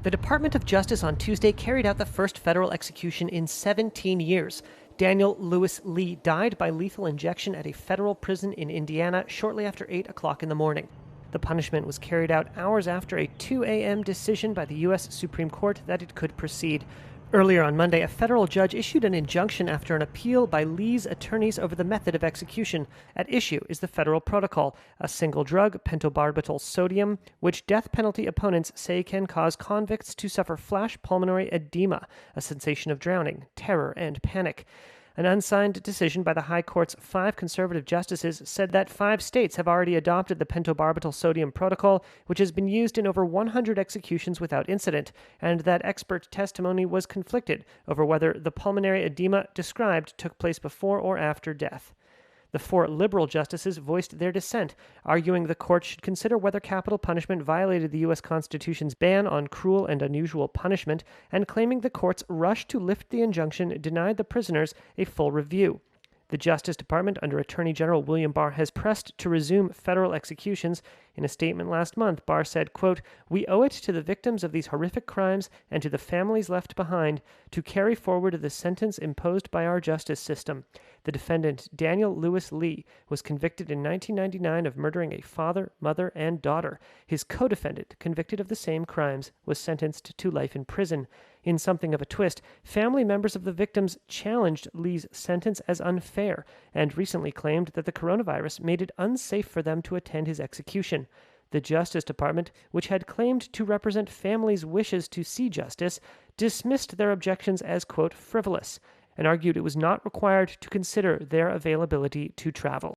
The Department of Justice on Tuesday carried out the first federal execution in 17 years. Daniel Lewis Lee died by lethal injection at a federal prison in Indiana shortly after 8 o'clock in the morning. The punishment was carried out hours after a 2 a.m. decision by the U.S. Supreme Court that it could proceed. Earlier on Monday, a federal judge issued an injunction after an appeal by Lee's attorneys over the method of execution. At issue is the federal protocol, a single drug, pentobarbital sodium, which death penalty opponents say can cause convicts to suffer flash pulmonary edema, a sensation of drowning, terror, and panic. An unsigned decision by the High Court's 5 conservative justices said that 5 states have already adopted the pentobarbital sodium protocol, which has been used in over 100 executions without incident, and that expert testimony was conflicted over whether the pulmonary edema described took place before or after death. The 4 liberal justices voiced their dissent, arguing the court should consider whether capital punishment violated the U.S. Constitution's ban on cruel and unusual punishment, and claiming the court's rush to lift the injunction denied the prisoners a full review. The Justice Department, under Attorney General William Barr, has pressed to resume federal executions. In a statement last month, Barr said, quote, "We owe it to the victims of these horrific crimes and to the families left behind to carry forward the sentence imposed by our justice system." The defendant, Daniel Lewis Lee, was convicted in 1999 of murdering a father, mother, and daughter. His co-defendant, convicted of the same crimes, was sentenced to life in prison. In something of a twist, family members of the victims challenged Lee's sentence as unfair and recently claimed that the coronavirus made it unsafe for them to attend his execution. The Justice Department, which had claimed to represent families' wishes to see justice, dismissed their objections as, quote, frivolous, and argued it was not required to consider their availability to travel.